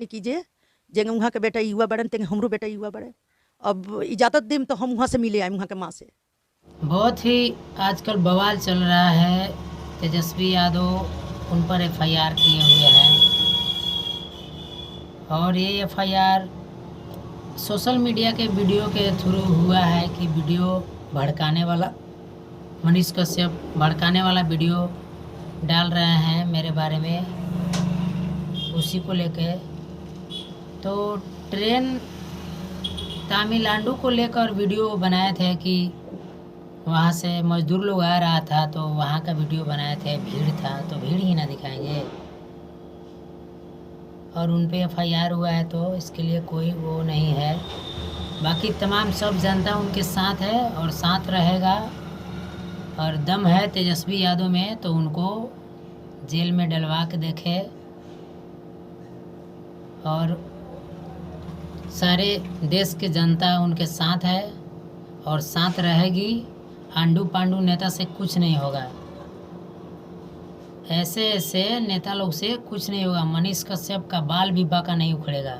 कीजिए जेंगे वहाँ के बेटा युवा बड़न तेंगे हमरो बेटा युवा बड़े। अब इजाज़त दें तो हम वहाँ से मिले आए वहाँ के माँ से। बहुत ही आजकल बवाल चल रहा है। तेजस्वी यादव उन पर एफआईआर किए हुए हैं और ये एफआईआर सोशल मीडिया के वीडियो के थ्रू हुआ है कि वीडियो भड़काने वाला मनीष कश्यप भड़काने वाला वीडियो डाल रहे हैं मेरे बारे में, उसी को लेके। तो ट्रेन तमिलनाडु को लेकर वीडियो बनाए थे कि वहाँ से मजदूर लोग आ रहा था तो वहाँ का वीडियो बनाए थे, भीड़ था तो भीड़ ही ना दिखाएंगे। और उन पे एफआईआर हुआ है तो इसके लिए कोई वो नहीं है। बाकी तमाम सब जनता उनके साथ है और साथ रहेगा। और दम है तेजस्वी यादव में तो उनको जेल में डलवा के देखे। और सारे देश के जनता उनके साथ है और साथ रहेगी। आंडू पांडू नेता से कुछ नहीं होगा, ऐसे ऐसे नेता लोग से कुछ नहीं होगा। मनीष कश्यप का बाल भी बाका नहीं उखड़ेगा।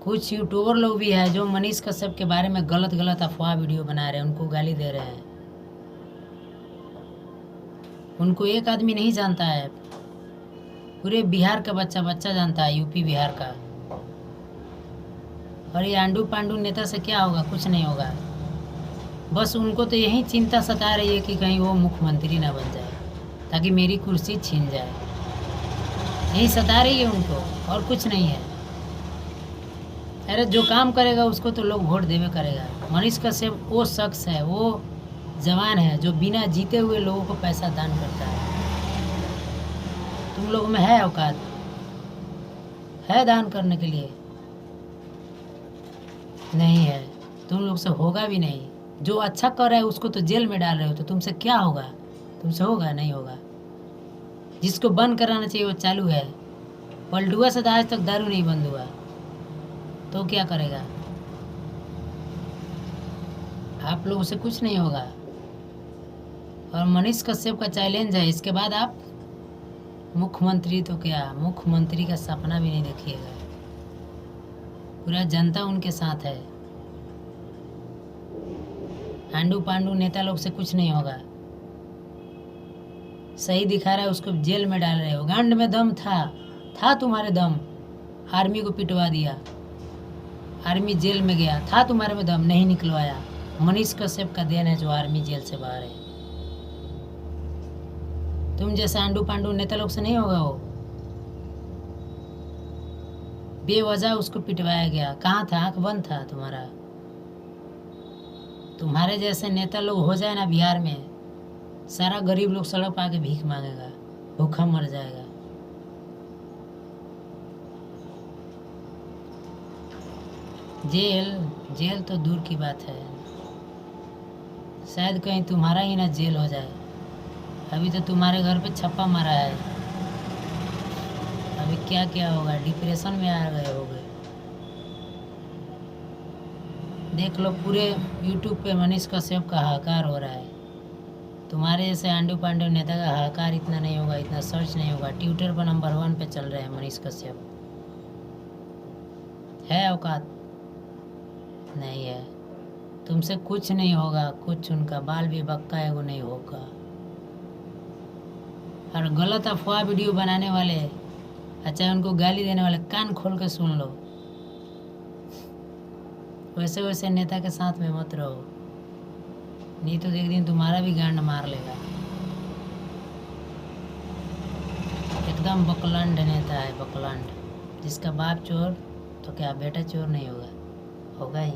कुछ यूट्यूबर लोग भी है जो मनीष कश्यप के बारे में गलत गलत अफवाह वीडियो बना रहे हैं, उनको गाली दे रहे हैं। उनको एक आदमी नहीं जानता है, पूरे बिहार का बच्चा बच्चा जानता है, यूपी बिहार का। और ये आंडू पांडू नेता से क्या होगा? कुछ नहीं होगा। बस उनको तो यही चिंता सता रही है कि कहीं वो मुख्यमंत्री ना बन जाए ताकि मेरी कुर्सी छीन जाए। यही सता रही है उनको और कुछ नहीं है। अरे जो काम करेगा उसको तो लोग वोट देवे करेगा। मनीष कश्यप वो शख्स है, वो जवान है जो बिना जीते हुए लोगों को पैसा दान करता है। तुम लोगों में है औकात? है दान करने के लिए? नहीं है। तुम लोग से होगा भी नहीं। जो अच्छा कर रहा है उसको तो जेल में डाल रहे हो, तो तुमसे क्या होगा? तुमसे होगा? नहीं होगा। जिसको बंद कराना चाहिए वो चालू है। पलटुआ से तो आज तक दारू नहीं बंद हुआ, तो क्या करेगा? आप लोगों से कुछ नहीं होगा। और मनीष कश्यप का चैलेंज है, इसके बाद आप मुख्यमंत्री तो क्या, मुख्यमंत्री का सपना भी नहीं देखिएगा। पूरा जनता उनके साथ है। आंडू पांडू नेता लोग से कुछ नहीं होगा। सही दिखा रहा है उसको जेल में डाल रहे हो। गांड में दम था तुम्हारे दम, आर्मी को पिटवा दिया, आर्मी जेल में गया, था तुम्हारे में दम, नहीं निकलवाया। मनीष कश्यप का देन है जो आर्मी जेल से बाहर है। तुम जैसे आंडू पांडू नेता लोग से नहीं होगा। वो बेवजह उसको पिटवाया गया। कहाँ था? आंख बंद था तुम्हारा। तुम्हारे जैसे नेता लोग हो जाए ना बिहार में, सारा गरीब लोग सड़क पर आके भीख मांगेगा, भूखा मर जाएगा। जेल तो दूर की बात है, शायद कहीं तुम्हारा ही ना जेल हो जाए। अभी तो तुम्हारे घर पे छप्पा मारा है, अभी क्या क्या होगा? डिप्रेशन में आ गए होगे। देख लो पूरे यूट्यूब पे मनीष कश्यप का हाहाकार हो रहा है। तुम्हारे जैसे आंडू पांडू नेता का हाहाकार इतना नहीं होगा, इतना सर्च नहीं होगा। ट्विटर पर नंबर 1 पे चल रहे हैं मनीष कश्यप। है औकात? नहीं है। तुमसे कुछ नहीं होगा, कुछ। उनका बाल भी बक्का है वो नहीं होगा। और गलत अफवाह वीडियो बनाने वाले, अच्छा उनको गाली देने वाले, कान खोल के सुन लो। वैसे वैसे नेता के साथ में मत रहो, नहीं तो एक दिन तुम्हारा भी गांड मार लेगा। एकदम बकलंड नेता है, बकलंड। जिसका बाप चोर तो क्या बेटा चोर नहीं होगा? होगा ही।